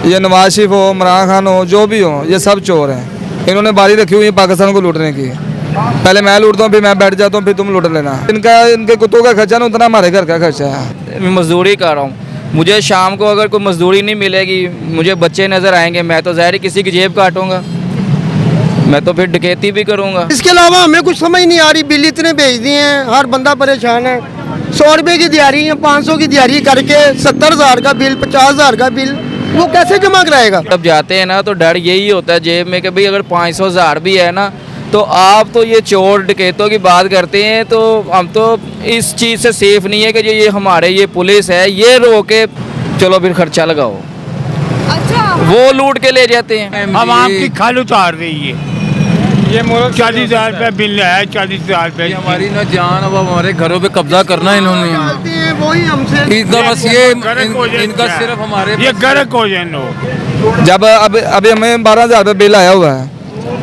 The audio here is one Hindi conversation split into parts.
ये नवाज शरीफ हो, इमरान खान हो, जो भी हो, ये सब चोर हैं। इन्होंने बारी रखी हुई है पाकिस्तान को लूटने की। पहले मैं लूटता हूँ, फिर मैं बैठ जाता हूँ, फिर तुम लूट लेना। इनके कुत्तों का खर्चा ना उतना हमारे घर का खर्चा है। मैं मजदूरी कर रहा हूँ, मुझे शाम को अगर कोई मजदूरी नहीं मिलेगी, मुझे बच्चे नज़र आएंगे, मैं तो ज़ाहिर किसी की जेब काटूंगा, मैं तो फिर डकैती भी करूंगा। इसके अलावा हमें कुछ समझ नहीं आ रही। बिल इतने भेज दिए हैं, हर बंदा परेशान है। 100 रुपये की दिहाड़ी है, 500 की दिहाड़ी करके 70,000 का बिल, 50,000 का बिल, वो कैसे जमा कराएगा? जब जाते हैं ना तो डर यही होता है जेब में कि भाई अगर 500,000 भी है ना, तो आप तो ये चोर डकैतों की बात करते हैं, तो हम तो इस चीज़ से सेफ नहीं है कि ये हमारे ये पुलिस है, ये रोके चलो फिर खर्चा लगाओ। अच्छा, वो लूट के ले जाते हैं। हम आपकी खाल उतार रही है। ये 40,000 रुपये बिल है, 40,000 रुपये। हमारी ना जान, अब हमारे घरों पे कब्जा करना है इन्होंने। डालते हैं वही हमसे। इनका बस ये इनका सिर्फ हमारे ये गर्क हो जाए नो। जब अभी हमें 12,000 रुपये बिल आया हुआ है,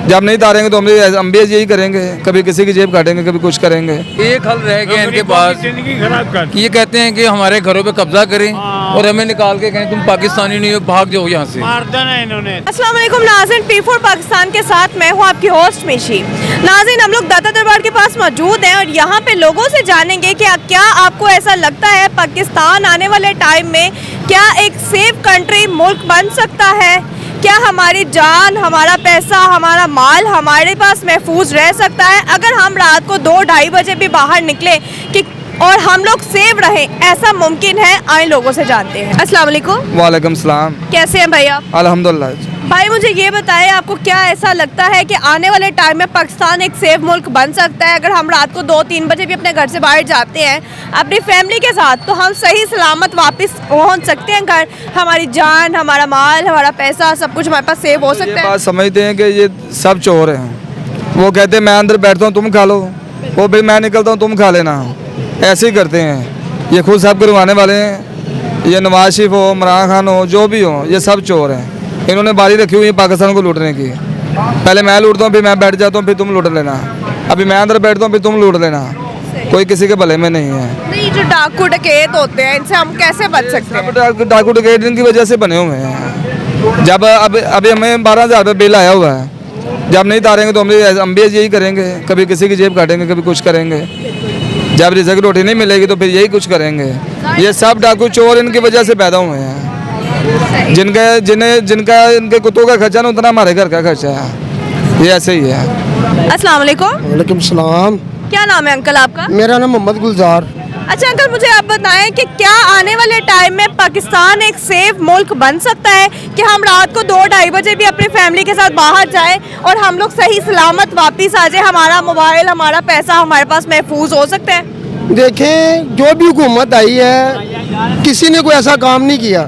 जब नहीं तारेंगे तो हम भी यही करेंगे, कभी किसी की जेब काटेंगे, कभी कुछ करेंगे। एक हल रह गया इनके पास, जिंदगी खराब कर। ये कहते हैं कि हमारे घरों पे कब्जा करें और हमें निकाल के कहें तुम पाकिस्तानी नहीं हो, भाग जाओ यहाँ से। मार देना इन्होंने। अस्सलाम वालेकुम नाज़रीन, P4 पाकिस्तान के साथ मैं हूँ आपकी होस्ट मिशी। नाज़रीन, हम लोग दाता दरबार के पास मौजूद हैं और यहाँ पे लोगों से जानेंगे कि क्या आपको ऐसा लगता है पाकिस्तान आने वाले टाइम में क्या एक सेफ कंट्री मुल्क बन सकता है? क्या हमारी जान, हमारा पैसा, हमारा माल हमारे पास महफूज रह सकता है अगर हम रात को 2-2:30 बजे भी बाहर निकले कि और हम लोग सेव रहें? ऐसा मुमकिन है? आए लोगों से जानते हैं। अस्सलाम वालेकुम। वालेकुम सलाम। कैसे हैं भाई आप? अल्हम्दुलिल्लाह। भाई मुझे ये बताएं, आपको क्या ऐसा लगता है कि आने वाले टाइम में पाकिस्तान एक सेफ मुल्क बन सकता है अगर हम रात को 2-3 बजे भी अपने घर से बाहर जाते हैं अपनी फैमिली के साथ, तो हम सही सलामत वापस पहुंच सकते हैं घर? हमारी जान, हमारा माल, हमारा पैसा, सब कुछ हमारे पास सेव हो ये सकता है? बात समझते हैं कि ये सब चोर हैं। वो कहते हैं मैं अंदर बैठता हूँ तुम खा लो, वो भी मैं निकलता हूँ तुम खा लेना। ऐसे ही करते हैं, ये खुद सब करवाने वाले हैं। ये नवाज शरीफ हो, इमरान खान हो, जो भी हो, ये सब चोर हैं। इन्होंने बारी रखी हुई है पाकिस्तान को लूटने की। पहले मैं लूटता हूँ, फिर मैं बैठ जाता हूँ, फिर तुम लूट लेना। अभी मैं अंदर बैठता हूँ, फिर तुम लूट लेना। कोई किसी के भले में नहीं है। नहीं, जो डाकू डकैत होते हैं इनसे हम कैसे बच सकते हैं? डाकू डकैत इनकी वजह से बने हुए हैं। जब अभी हमें 12,000 रुपये बिल आया हुआ है, जब नहीं तारेंगे तो हम भी यही करेंगे, कभी किसी की जेब काटेंगे, कभी कुछ करेंगे। जब रिज़्क़ रोटी नहीं मिलेगी तो फिर यही कुछ करेंगे। ये सब डाकू चोर इनकी वजह से पैदा हुए हैं। जिनका इनके कुत्तों का खर्चा ना उतना हमारे घर का खर्चा है। ये ऐसे ही है। अस्सलाम वालेकुम। वालेकुम सलाम। क्या नाम है अंकल आपका? मेरा नाम मोहम्मद गुलजार। अच्छा अंकल, मुझे आप बताएं कि क्या आने वाले टाइम में पाकिस्तान एक सेफ मुल्क बन सकता है कि हम रात को 2-2:30 बजे भी अपनी फैमिली के साथ बाहर जाएं और हम लोग सही सलामत वापस आ जाए, हमारा मोबाइल, हमारा पैसा हमारे पास महफूज हो सकता है? देखें, जो भी हुकूमत आई है किसी ने कोई ऐसा काम नहीं किया।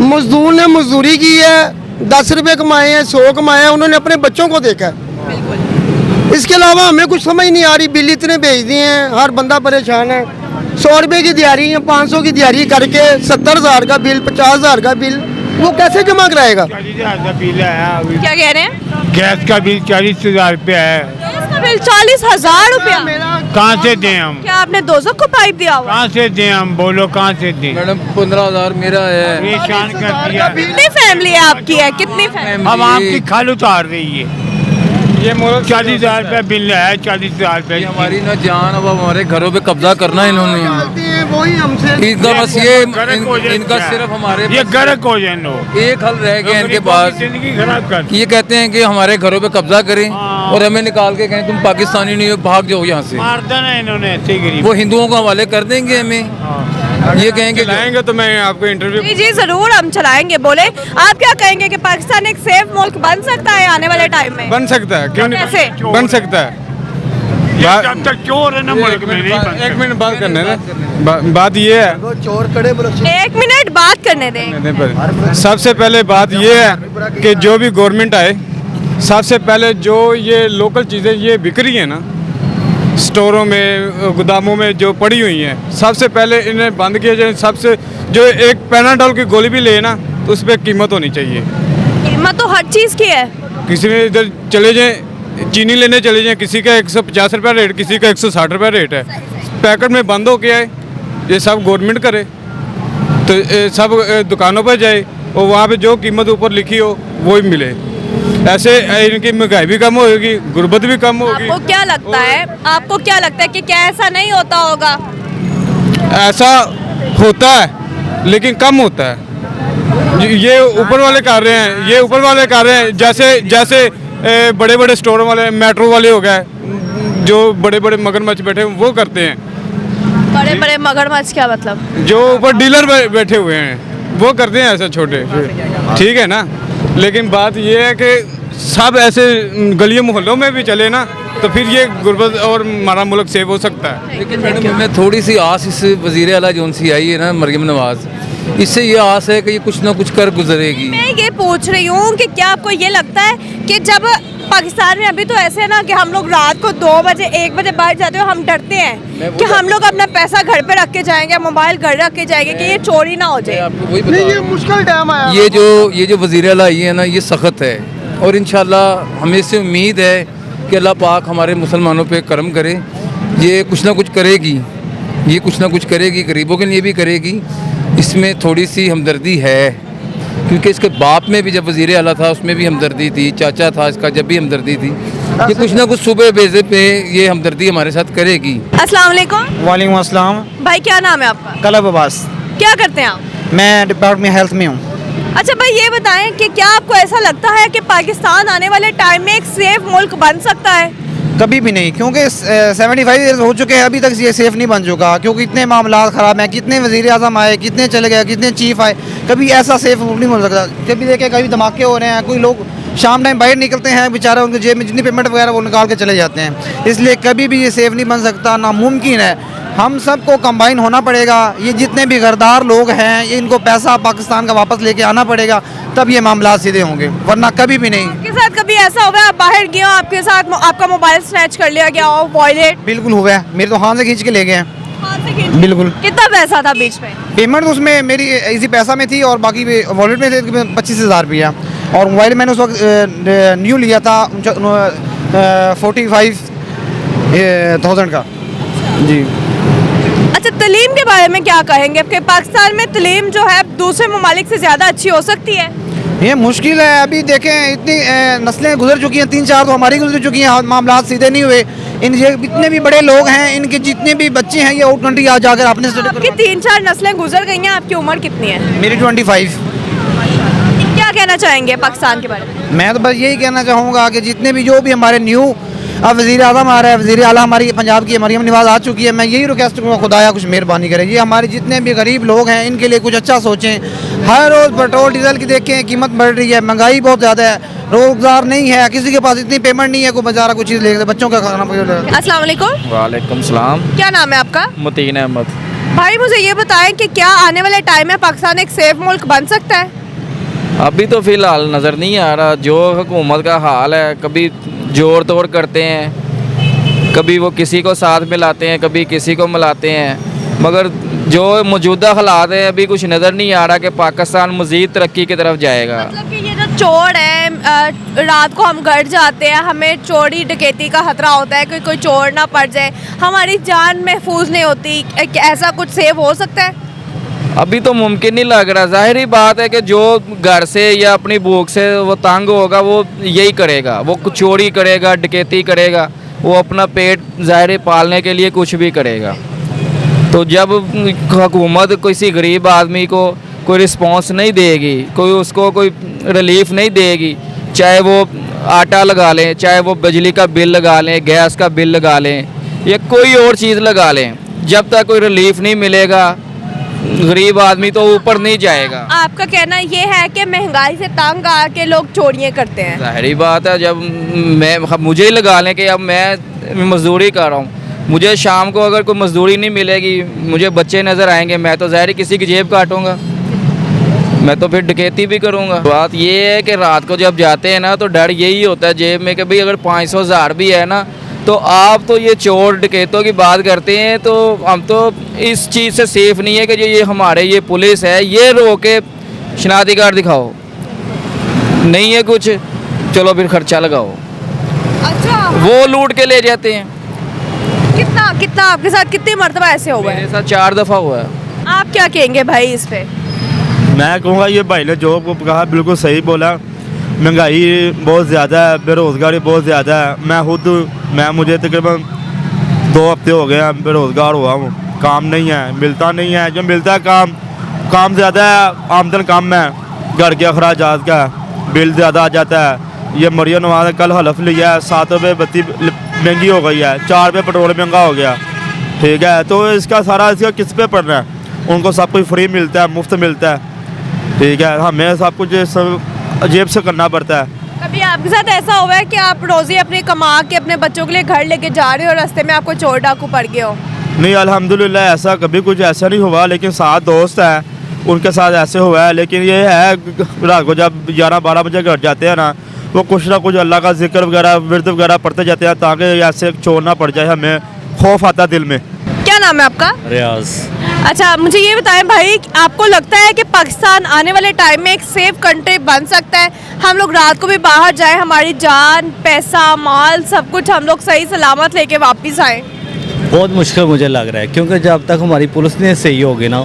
मजदूर ने मजदूरी की है, 10 रुपये कमाए हैं, 100 कमाए हैं, उन्होंने अपने बच्चों को देखा है। इसके अलावा हमें कुछ समझ नहीं आ रही। बिल इतने भेज दिए हैं, हर बंदा परेशान है। 100 रुपये की दिहाड़ी है, 500 की दिहाड़ी करके 70,000 का बिल, 50,000 का बिल, वो कैसे जमा कराएगा? 40,000 का बिल है अभी। क्या कह रहे हैं? गैस का बिल 40,000 रुपये है। गैस का बिल 40,000 रुपया? कहाँ से दें हम? क्या आपने दोज़ख को पाइप दिया हुआ? कहाँ से दें हम? बोलो कहाँ से दें? मैडम 15,000 मेरा है। परेशान कर दिया। कितनी फैमिली है आपकी? है कितनी फैमिली? हम आपकी खाल उतार रही है। ये 40,000 रुपये बिल है, 40,000 रुपये। हमारी ना जान, अब हमारे घरों पे कब्जा करना है इन्होंने। डालते हैं वही हमसे। इनका बस ये इनका सिर्फ हमारे ये गर्क हो जाए नो। एक हल रह गया इनके पास, जिंदगी खराब कर। ये कहते हैं कि हमारे घरों पे कब्जा करें और हमें निकाल के कहें तुम पाकिस्तानी नहीं हो, भाग जाओ यहाँ से। मार देना इन्होंने ऐसे गरीब। वो हिंदुओं को हवाले कर देंगे हमें। ये कहेंगे लाएंगे तो मैं आपको इंटरव्यू जी जी जरूर हम चलाएंगे। बोले, आप क्या कहेंगे कि पाकिस्तान एक सेफ मुल्क बन सकता है आने वाले टाइम में? बन सकता है, क्यों नहीं कैसे? बन सकता है। जब तक चोर है ना मुल्क में नहीं बन एक मिनट बात करने दें। बात ये है, चोर कड़े 1 मिनट बात करने दें। सबसे पहले बात ये है कि जो भी गवर्नमेंट आए, सबसे पहले जो ये लोकल चीज़ें ये बिक रही हैं ना स्टोरों में, गोदामों में जो पड़ी हुई हैं, सबसे पहले इन्हें बंद किया जाए। सबसे जो एक पैनाडोल की गोली भी ले ना तो उस पर कीमत होनी चाहिए। कीमत तो हर चीज़ की है। किसी में इधर चले जाएं, चीनी लेने चले जाएं, किसी का 150 रुपये रेट, किसी का 160 रुपये रेट है। पैकेट में बंद हो गया है, ये सब गवर्नमेंट करे तो सब दुकानों पर जाए, और वहाँ पे जो कीमत ऊपर लिखी हो वो ही मिले। ऐसे इनकी महंगाई भी कम होगी, गुर्बत भी कम होगी। आपको क्या लगता है, आपको क्या लगता है कि क्या ऐसा नहीं होता होगा? ऐसा होता है लेकिन कम होता है। ये ऊपर वाले कर रहे हैं, ये ऊपर वाले कर रहे हैं। जैसे बड़े बड़े स्टोर वाले, मेट्रो वाले हो गए, जो बड़े बड़े मगरमच्छ बैठे हैं वो करते हैं। बड़े बड़े मगरमच्छ क्या मतलब? जो ऊपर डीलर बैठे हुए हैं वो करते हैं ऐसा छोटे, ठीक है ना। लेकिन बात ये है कि सब ऐसे गलियों मोहल्लों में भी चले ना तो फिर ये गुर्बत और हमारा मुल्क सेव हो सकता है। लेकिन मैडम हमें थोड़ी सी आस इस वज़ीर आला जोन सी आई है ना मरियम नवाज़, इससे ये आस है कि ये कुछ ना कुछ कर गुजरेगी। मैं ये पूछ रही हूँ कि क्या आपको ये लगता है कि जब पाकिस्तान में अभी तो ऐसे है ना कि हम लोग रात को 2 बजे 1 बजे बाहर जाते हो, हम डरते हैं कि हम लोग अपना पैसा घर पे रख के जाएंगे, मोबाइल घर रख के जाएंगे कि ये चोरी ना हो जाए। आपको वही नहीं, ये बता मुश्किल टाइम आया। ये जो वज़ीर आला आई है ना ये सख्त है और इंशाल्लाह हमें इससे उम्मीद है कि अल्लाह पाक हमारे मुसलमानों पे करम करे। ये कुछ ना कुछ करेगी, ये कुछ ना कुछ करेगी, गरीबों के लिए भी करेगी। इसमें थोड़ी सी हमदर्दी है क्योंकि इसके बाप में भी जब वज़ीर आला था उसमें भी हमदर्दी थी, चाचा था इसका जब भी हमदर्दी थी। ये कुछ ना कुछ सुबह बेजे पे ये हमदर्दी हमारे साथ करेगी। अस्सलाम वालेकुम। वालेकुम अस्सलाम। भाई क्या नाम है आपका? कलब अब्बास। क्या करते हैं आप? मैं डिपार्टमेंट हेल्थ में हूँ। अच्छा भाई ये बताएं कि क्या आपको ऐसा लगता है कि पाकिस्तान आने वाले टाइम में एक सेफ मुल्क बन सकता है? कभी भी नहीं, क्योंकि 75 ईयर्स हो चुके हैं, अभी तक ये सेफ़ नहीं बन चुका क्योंकि इतने मामला ख़राब हैं। कितने वज़ीर आज़म आए, कितने चले गए, कितने चीफ आए, कभी ऐसा सेफ नहीं बन सकता। कभी देखे कभी धमाके हो रहे हैं, कोई लोग शाम टाइम बाहर निकलते हैं, बेचारा उनके जेब में जितनी पेमेंट वगैरह वो निकाल के चले जाते हैं। इसलिए कभी भी ये सेफ़ नहीं बन सकता, नामुमकिन है। हम सबको कंबाइन होना पड़ेगा। ये जितने भी गरदार लोग हैं इनको पैसा पाकिस्तान का वापस लेके आना पड़ेगा, तब ये मामला सीधे होंगे, वरना कभी भी नहीं। आपके साथ कभी ऐसा हुआ आप बाहर गए हो, आपके साथ आपका मोबाइल स्नैच कर लिया गया हो, वॉलेट? बिल्कुल हुआ है, मेरे तो हाथ से खींच के ले गए हैं। बिल्कुल। कितना पैसा था बीच में? पेमेंट उसमें मेरी इसी पैसा में थी और बाकी वॉलेट में थे 25,000 रुपया। और मोबाइल मैंने उस वक्त न्यू लिया था 45,000 का। जी। अच्छा तलीम के बारे में क्या कहेंगे कि पाकिस्तान में तलीम जो है दूसरे ममालिक से ज़्यादा अच्छी हो सकती है? ये मुश्किल है। अभी देखें इतनी नस्लें गुजर चुकी हैं, 3-4 तो हमारी गुजर चुकी हैं, मामला सीधे नहीं हुए। इन ये जितने भी बड़े लोग हैं इनके जितने भी बच्चे हैं ये आउट कंट्री आ जाकर अपने आपकी 3-4 नस्लें गुजर गई हैं, आपकी उम्र कितनी है? मेरी 25। क्या कहना चाहेंगे पाकिस्तान के बारे में? मैं तो बस यही कहना चाहूँगा कि जितने भी जो भी हमारे न्यू अब वज़ीर आज़म आ रहा है, वज़ीर आला हमारी पंजाब की मरियम नवाज़ आ चुकी है, मैं यही रिक्वेस्ट करूँगा खुदाया कुछ मेहरबानी करें। ये हमारे जितने भी गरीब लोग हैं इनके लिए कुछ अच्छा सोचें। हर रोज़ पेट्रोल डीजल की देखें कीमत बढ़ रही है, महंगाई बहुत ज़्यादा है, रोज़गार नहीं है, किसी के पास इतनी पेमेंट नहीं है कोई बेचारा कुछ चीज़ लेके बच्चों का खाना। अस्सलाम वालेकुम। वालेकुम सलाम। क्या नाम है आपका? मुतीन अहमद। भाई मुझे ये बताएं कि क्या आने वाले टाइम में पाकिस्तान एक सेफ मुल्क बन सकता है? अभी तो फ़िलहाल नज़र नहीं आ रहा। जो हुकूमत का हाल है, कभी जोड़ तोड़ करते हैं, कभी वो किसी को साथ मिलाते हैं, कभी किसी को मिलाते हैं, मगर जो मौजूदा हालात है अभी कुछ नज़र नहीं आ रहा कि पाकिस्तान मज़ीद तरक्की की तरफ जाएगा। मतलब कि ये जो चोर है, रात को हम घर जाते हैं, हमें चोरी डकैती का खतरा होता है कि कोई चोर ना पड़ जाए, हमारी जान महफूज नहीं होती, ऐसा कुछ सेव हो सकता है? अभी तो मुमकिन नहीं लग रहा। ज़ाहिरी बात है कि जो घर से या अपनी भूख से वो तंग होगा वो यही करेगा, वो चोरी करेगा, डकैती करेगा, वो अपना पेट ज़ाहिर पालने के लिए कुछ भी करेगा। तो जब हुकूमत किसी गरीब आदमी को कोई रिस्पांस नहीं देगी, कोई उसको कोई रिलीफ नहीं देगी, चाहे वो आटा लगा लें, चाहे वो बिजली का बिल लगा लें, गैस का बिल लगा लें या कोई और चीज़ लगा लें, जब तक कोई रिलीफ नहीं मिलेगा गरीब आदमी तो ऊपर नहीं जाएगा। आपका कहना ये है कि महंगाई से तंग आके लोग चोरियां करते हैं? ज़ाहिरी बात है, जब मुझे ही लगा लें कि अब मैं मजदूरी कर रहा हूँ, मुझे शाम को अगर कोई मजदूरी नहीं मिलेगी, मुझे बच्चे नज़र आएंगे, मैं तो ज़ाहिर किसी की जेब काटूँगा, मैं तो फिर डकैती भी करूँगा। बात ये है कि रात को जब जाते हैं ना तो डर यही होता है जेब में कि भाई अगर 500,000 भी है ना, तो आप तो ये चोर डकैतों की बात करते हैं, तो हम तो इस चीज़ से सेफ़ नहीं है कि ये हमारे ये पुलिस है, ये रोके शनाख्ती कार्ड दिखाओ, नहीं है कुछ, चलो फिर खर्चा लगाओ। अच्छा, वो लूट के ले जाते हैं। कितना आपके साथ कितनी मरतबा ऐसे हुआ है? मेरे साथ 4 दफ़ा हुआ है। आप क्या कहेंगे भाई इस पे? मैं कहूँगा ये भाई ने जो कहा बिल्कुल सही बोला। महंगाई बहुत ज़्यादा है, बेरोज़गारी बहुत ज़्यादा है। मुझे तकरीबन 2 हफ्ते हो गए हैं बेरोज़गार हुआ हूँ। काम नहीं है, मिलता नहीं है। जो मिलता है काम ज़्यादा है, आमदन कम है, घर के अखराजात का बिल ज़्यादा आ जाता है। ये मरियम नवाज ने कल हलफ लिया है, 7 रुपये बत्ती महंगी हो गई है, 4 रुपये पेट्रोल महंगा हो गया, ठीक है। तो इसका किस पे पड़ना है? उनको सब कुछ फ्री मिलता है, मुफ्त मिलता है, ठीक है। हमें सब कुछ जेब से करना पड़ता है। कभी आपके साथ ऐसा हुआ है कि आप रोज़ी अपने कमा के अपने बच्चों के लिए घर लेके जा रहे हो और रास्ते में आपको चोर डाकू पड़ गए हो? नहीं, अल्हम्दुलिल्लाह ऐसा कभी कुछ ऐसा नहीं हुआ, लेकिन 7 दोस्त हैं उनके साथ ऐसे हुआ है। लेकिन ये है रात को जब 11-12 बजे घर जाते हैं ना, वो कुछ ना कुछ अल्लाह का जिक्र वगैरह विर्द वगैरह पढ़ते जाते हैं ताकि ऐसे चोर ना पड़ जाए। हमें खौफ आता दिल में। क्या नाम है आपका? रियाज। अच्छा, मुझे ये बताएं भाई, आपको लगता है कि पाकिस्तान आने वाले टाइम में एक सेफ कंट्री बन सकता है? हम लोग रात को भी बाहर जाएं, हमारी जान, पैसा, माल सब कुछ हम लोग सही सलामत लेके वापस आएं? बहुत मुश्किल मुझे लग रहा है, क्योंकि जब तक हमारी पुलिस नहीं सही होगी ना,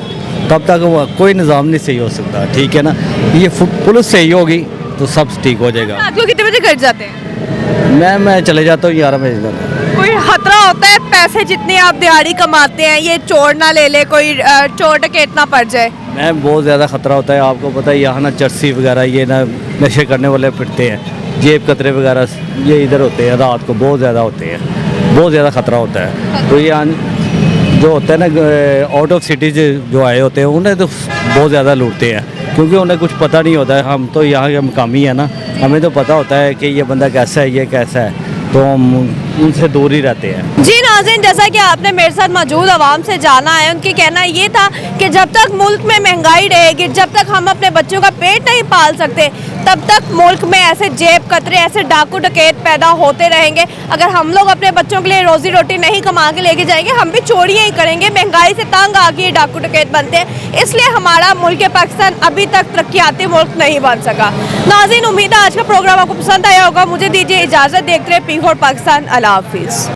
तब तक कोई निज़ाम नहीं सही हो सकता, ठीक है ना। ये पुलिस सही होगी तो सब ठीक हो जाएगा। आप लोग कितने बजे घर जाते हैं? मैं चले जाता हूँ 11 बजे तक। कोई खतरा होता है पैसे जितने आप दिहाड़ी कमाते हैं ये चोर ना ले ले, कोई चोर डकैत ना पड़ जाए? मैं बहुत ज़्यादा ख़तरा होता है। आपको पता है यहाँ ना चर्सी वगैरह ये ना नशे करने वाले फिरते हैं, जेब कतरे वगैरह ये इधर होते हैं, रात को बहुत ज़्यादा होते हैं, बहुत ज़्यादा ख़तरा होता है। तो ये जो होता है ना आउट ऑफ सिटी जो आए होते हैं उन्हें तो बहुत ज़्यादा लूटते हैं, क्योंकि उन्हें कुछ पता नहीं होता है। हम तो यहाँ के मकामी है ना, हमें तो पता होता है कि ये बंदा कैसा है, ये कैसा है, तो हम उनसे दूर ही रहते हैं। जी नाज़रीन, जैसा कि आपने मेरे साथ मौजूद आवाम से जाना है, उनके कहना ये था कि जब तक मुल्क में महंगाई रहेगी, जब तक हम अपने बच्चों का पेट नहीं पाल सकते, तब तक मुल्क में ऐसे जेब कतरे, ऐसे डाकू डकैत पैदा होते रहेंगे। अगर हम लोग अपने बच्चों के लिए रोजी रोटी नहीं कमा के लेके जाएंगे, हम भी चोरियाँ ही करेंगे। महंगाई से तंग आके ये डाकू डकैत बनते हैं, इसलिए हमारा मुल्क पाकिस्तान अभी तक तरक्याती मुल्क नहीं बन सका। नाज़रीन, उम्मीद है आज का प्रोग्राम आपको पसंद आया होगा। मुझे दीजिए इजाज़त, देखते रहे P4 पाकिस्तान। अल्लाह हाफिज़।